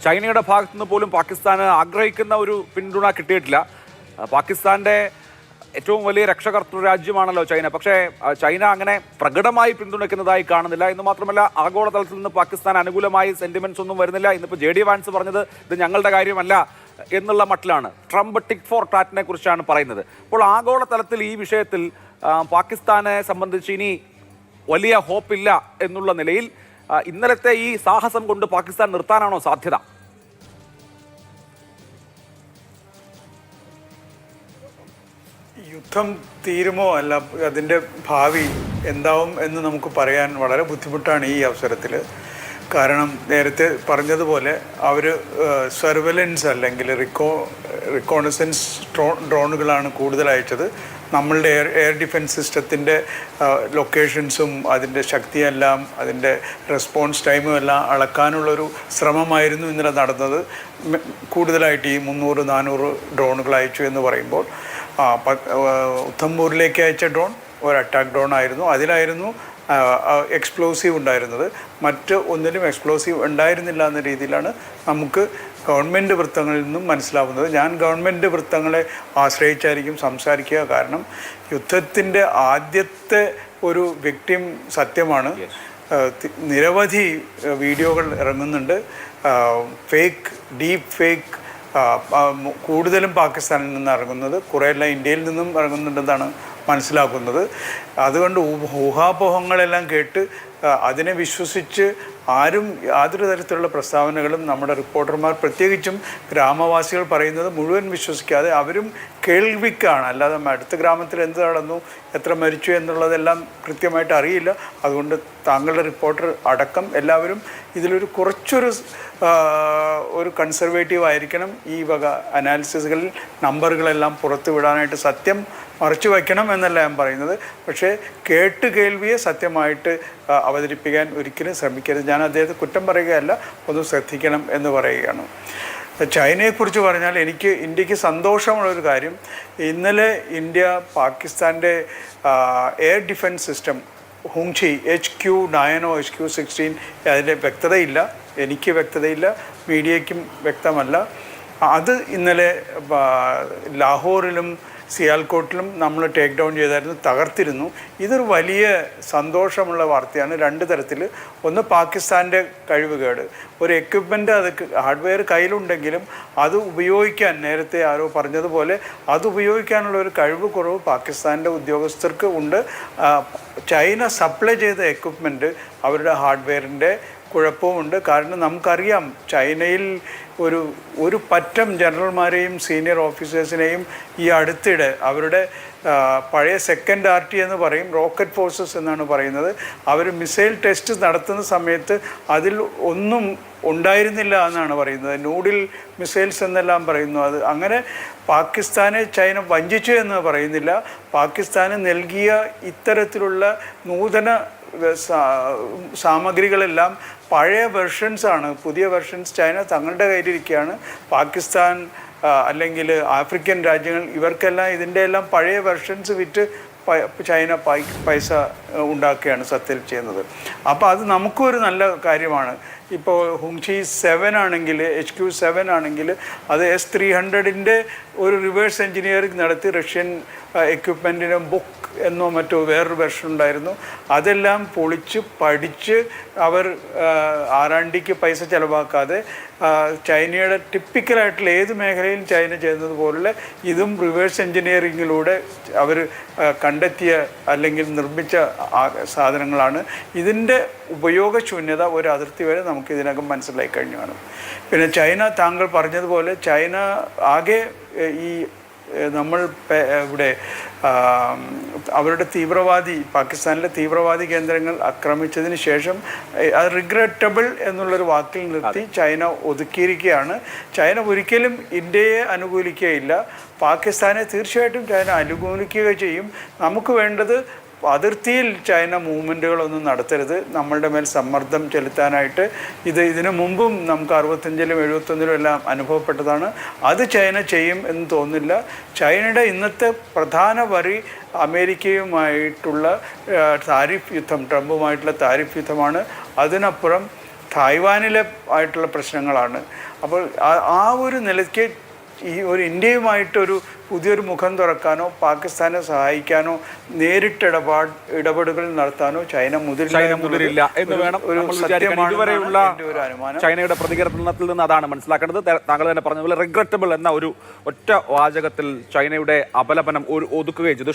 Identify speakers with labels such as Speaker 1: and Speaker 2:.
Speaker 1: ചൈനയുടെ ഭാഗത്തു നിന്ന് പോലും പാകിസ്ഥാന് ആഗ്രഹിക്കുന്ന ഒരു പിന്തുണ കിട്ടിയിട്ടില്ല. പാകിസ്ഥാന്റെ ഏറ്റവും വലിയ രക്ഷകർത്തൃ രാജ്യമാണല്ലോ ചൈന. പക്ഷേ ചൈന അങ്ങനെ പ്രകടമായി പിന്തുണയ്ക്കുന്നതായി കാണുന്നില്ല. എന്ന് മാത്രമല്ല, ആഗോളതലത്തിൽ നിന്ന് പാകിസ്ഥാൻ അനുകൂലമായി സെന്റിമെന്റ്സ് ഒന്നും വരുന്നില്ല. ഇന്നിപ്പോൾ JD വാൻസ് പറഞ്ഞത് ഇത് ഞങ്ങളുടെ കാര്യമല്ല എന്നുള്ള മട്ടിലാണ്. ട്രംപ് ടിക് ഫോർ ടാറ്റിനെ കുറിച്ചാണ് പറയുന്നത്. അപ്പോൾ ആഗോളതലത്തിൽ ഈ വിഷയത്തിൽ പാകിസ്ഥാനെ സംബന്ധിച്ച് ഇനി വലിയ ഹോപ്പില്ല എന്നുള്ള നിലയിൽ ഇന്നലത്തെ ഈ സാഹസം കൊണ്ട് പാകിസ്ഥാൻ നിർത്താനാണോ സാധ്യത?
Speaker 2: യുദ്ധം തീരുമോ അല്ല അതിൻ്റെ ഭാവി എന്താവും എന്ന് നമുക്ക് പറയാൻ വളരെ ബുദ്ധിമുട്ടാണ് ഈ അവസരത്തിൽ. കാരണം നേരത്തെ പറഞ്ഞതുപോലെ അവർ സർവൈലൻസ് അല്ലെങ്കിൽ റിക്കോണസൻസ് ഡ്രോണുകളാണ് കൂടുതൽ അയച്ചത്. നമ്മളുടെ എയർ ഡിഫൻസ് സിസ്റ്റത്തിൻ്റെ ലൊക്കേഷൻസും അതിൻ്റെ ശക്തിയെല്ലാം അതിൻ്റെ റെസ്പോൺസ് ടൈമും എല്ലാം അളക്കാനുള്ളൊരു ശ്രമമായിരുന്നു ഇന്നലെ നടന്നത്. കൂടുതലായിട്ട് ഈ 300-400 ഡ്രോണുകൾ അയച്ചു എന്ന് പറയുമ്പോൾ ഉധംപൂരിലേക്ക് അയച്ച ഡ്രോൺ ഒരു അറ്റാക്ക് ഡ്രോൺ ആയിരുന്നു. അതിലായിരുന്നു എക്സ്പ്ലോസീവ് ഉണ്ടായിരുന്നത്. മറ്റ് ഒന്നിലും എക്സ്പ്ലോസീവ് ഉണ്ടായിരുന്നില്ല എന്ന രീതിയിലാണ് നമുക്ക് ഗവൺമെൻറ് വൃത്തങ്ങളിൽ നിന്നും മനസ്സിലാവുന്നത്. ഞാൻ ഗവൺമെൻറ് വൃത്തങ്ങളെ ആശ്രയിച്ചായിരിക്കും സംസാരിക്കുക. കാരണം യുദ്ധത്തിൻ്റെ ആദ്യത്തെ ഒരു വിക്ടിം സത്യമാണ്. നിരവധി വീഡിയോകൾ ഇറങ്ങുന്നുണ്ട്. ഡീപ്പ് ഫേക്ക് കൂടുതലും പാകിസ്ഥാനിൽ നിന്ന് ഇറങ്ങുന്നത്, കുറേയെല്ലാം ഇന്ത്യയിൽ നിന്നും ഇറങ്ങുന്നുണ്ടെന്നാണ് മനസ്സിലാക്കുന്നത്. അതുകൊണ്ട് ഊഹാപോഹങ്ങളെല്ലാം കേട്ട് അതിനെ വിശ്വസിച്ച് ആരും യാതൊരു തരത്തിലുള്ള പ്രസ്താവനകളും നമ്മുടെ റിപ്പോർട്ടർമാർ, പ്രത്യേകിച്ചും ഗ്രാമവാസികൾ പറയുന്നത് മുഴുവൻ വിശ്വസിക്കാതെ അവരും കേൾവിക്കാണ്. അല്ലാതെ അടുത്ത ഗ്രാമത്തിൽ എന്ത് നടന്നു, എത്ര മരിച്ചു എന്നുള്ളതെല്ലാം കൃത്യമായിട്ട് അറിയില്ല. അതുകൊണ്ട് താങ്കളുടെ റിപ്പോർട്ടർ അടക്കം എല്ലാവരും ഇതിലൊരു കുറച്ചൊരു കൺസർവേറ്റീവ് ആയിരിക്കണം. ഈ വക അനാലിസിസുകളിൽ നമ്പറുകളെല്ലാം പുറത്തു വിടാനായിട്ട് സത്യം മറച്ചു വയ്ക്കണം എന്നല്ല ഞാൻ പറയുന്നത്. പക്ഷേ കേൾവിയെ സത്യമായിട്ട് അവതരിപ്പിക്കാൻ ഒരിക്കലും ശ്രമിക്കരുത്. ഞാൻ അദ്ദേഹത്തെ കുറ്റം പറയുകയല്ല, ഒന്ന് ശ്രദ്ധിക്കണം എന്ന് പറയുകയാണ്. ചൈനയെക്കുറിച്ച് പറഞ്ഞാൽ ഇന്ത്യക്ക് സന്തോഷമുള്ളൊരു കാര്യം, ഇന്നലെ ഇന്ത്യ പാകിസ്ഥാൻ്റെ air defence system ഹുങ്ചി HQ-9 HQ-16 അതിൻ്റെ വ്യക്തതയില്ല, എനിക്ക് വ്യക്തതയില്ല, മീഡിയയ്ക്കും വ്യക്തമല്ല. അത് ഇന്നലെ ലാഹോറിലും സിയാൽകോട്ടിലും നമ്മൾ ടേക്ക് ഡൗൺ ചെയ്തായിരുന്നു, തകർത്തിരുന്നു. ഇതൊരു വലിയ സന്തോഷമുള്ള വാർത്തയാണ് രണ്ട് തരത്തിൽ. ഒന്ന്, പാകിസ്ഥാൻ്റെ കഴിവുകേട്. ഒരു എക്വിപ്മെൻറ്റ്, അത് ഹാർഡ്വെയർ കയ്യിലുണ്ടെങ്കിലും അത് ഉപയോഗിക്കാൻ, നേരത്തെ ആരോ പറഞ്ഞതുപോലെ അത് ഉപയോഗിക്കാനുള്ള ഒരു കഴിവ് കുറവ് പാകിസ്ഥാൻ്റെ ഉദ്യോഗസ്ഥർക്ക് ഉണ്ട്. ചൈന സപ്ലൈ ചെയ്ത എക്വിപ്മെൻറ്റ്, അവരുടെ ഹാർഡ്വെയറിൻ്റെ കുഴപ്പമുണ്ട്. കാരണം നമുക്കറിയാം, ചൈനയിൽ ഒരു പറ്റം ജനറൽമാരെയും സീനിയർ ഓഫീസേഴ്സിനെയും ഈ അടുത്തിടെ അവരുടെ പഴയ സെക്കൻഡ് RT എന്ന് പറയും, റോക്കറ്റ് ഫോഴ്സസ് എന്നാണ് പറയുന്നത്, അവർ മിസൈൽ ടെസ്റ്റ് നടത്തുന്ന സമയത്ത് അതിൽ ഒന്നും ഉണ്ടായിരുന്നില്ല എന്നാണ് പറയുന്നത്. നൂഡിൽ മിസൈൽസ് എന്നെല്ലാം പറയുന്നു. അത് അങ്ങനെ പാകിസ്ഥാനെ ചൈന വഞ്ചിച്ചു എന്ന് പറയുന്നില്ല. പാകിസ്ഥാന് നൽകിയ ഇത്തരത്തിലുള്ള നൂതന സാമഗ്രികളെല്ലാം പഴയ വെർഷൻസാണ്. പുതിയ വെർഷൻസ് ചൈന തങ്ങളുടെ കയ്യിലിരിക്കുകയാണ്. പാകിസ്ഥാൻ അല്ലെങ്കിൽ ആഫ്രിക്കൻ രാജ്യങ്ങൾ, ഇവർക്കെല്ലാം ഇതിൻ്റെ എല്ലാം പഴയ വെർഷൻസ് വിറ്റ് ചൈന പൈസ ഉണ്ടാക്കുകയാണ് സത്യത്തിൽ ചെയ്യുന്നത്. അപ്പോൾ അത് നമുക്കൊരു നല്ല കാര്യമാണ്. ഇപ്പോൾ ഹുങ്ചി 7 ആണെങ്കിൽ, HQ-7 ആണെങ്കിൽ അത് S-300ൻ്റെ ഒരു റിവേഴ്സ് എഞ്ചിനീയറിംഗ് നടത്തി റഷ്യൻ എക്വിപ്മെൻറ്റിന് ബുക്ക് എന്നോ മറ്റോ വേറൊരു വെർഷൻ ഉണ്ടായിരുന്നു. അതെല്ലാം പൊളിച്ച് പഠിച്ച് അവർ R&Dക്ക് പൈസ ചിലവാക്കാതെ ചൈനയുടെ ടിപ്പിക്കലായിട്ടുള്ള ഏത് മേഖലയിലും ചൈന ചെയ്യുന്നത് പോലുള്ള ഇതും റിവേഴ്സ് എഞ്ചിനീയറിങ്ങിലൂടെ അവർ കണ്ടെത്തിയ അല്ലെങ്കിൽ നിർമ്മിച്ച സാധനങ്ങളാണ്. ഇതിൻ്റെ ഉപയോഗശൂന്യത ഒരു അതിർത്തി വരെ നമുക്ക് ഇതിനകം മനസ്സിലായി കഴിഞ്ഞാണ്. പിന്നെ ചൈന, താങ്കൾ പറഞ്ഞതുപോലെ ചൈന ആകെ ഈ നമ്മൾ ഇവിടെ അവരുടെ പാകിസ്ഥാനിലെ തീവ്രവാദി കേന്ദ്രങ്ങൾ ആക്രമിച്ചതിന് ശേഷം അത് റിഗ്രറ്റബിൾ എന്നുള്ളൊരു വാക്കിൽ നിർത്തി ചൈന ഒതുക്കിയിരിക്കുകയാണ്. ചൈന ഒരിക്കലും ഇന്ത്യയെ അനുകൂലിക്കുകയില്ല, പാകിസ്ഥാനെ തീർച്ചയായിട്ടും ചൈന അനുകൂലിക്കുക ചെയ്യും. നമുക്ക് വേണ്ടത് അതിർത്തിയിൽ ചൈന മൂവ്മെൻറ്റുകളൊന്നും നടത്തരുത്, നമ്മളുടെ മേൽ സമ്മർദ്ദം ചെലുത്താനായിട്ട്. ഇതിനു മുമ്പും നമുക്ക് 65-ലും 71-ലും എല്ലാം അനുഭവപ്പെട്ടതാണ്. അത് ചൈന ചെയ്യും എന്ന് തോന്നുന്നില്ല. ചൈനയുടെ ഇന്നത്തെ പ്രധാന വരി അമേരിക്കയുമായിട്ടുള്ള താരിഫ് യുദ്ധം, ട്രംപുമായിട്ടുള്ള താരിഫ് യുദ്ധമാണ്. അതിനപ്പുറം തായ്വാനിലെ ആയിട്ടുള്ള പ്രശ്നങ്ങളാണ്. അപ്പോൾ ആ ഒരു നിലയ്ക്ക് ഈ ഒരു ഇന്ത്യയുമായിട്ടൊരു പുതിയൊരു മുഖം തുറക്കാനോ പാകിസ്ഥാനെ സഹായിക്കാനോ നേരിട്ട് ഇടപെടലുകൾ നടത്താനോ ചൈന
Speaker 1: മുതിരില്ല എന്ന് വേണം നമ്മൾ വിചാരിക്കാൻ. ഇതുവരെയുള്ള ചൈനയുടെ പ്രതികരണത്തിൽ നിന്ന് അതാണ് മനസ്സിലാക്കേണ്ടത്. താങ്കൾ തന്നെ പറഞ്ഞ പോലെ റിഗ്രറ്റബിൾ എന്ന ഒരു ഒറ്റ വാചകത്തിൽ ചൈനയുടെ അപലപനം ഒതുക്കുകയും ചെയ്തു.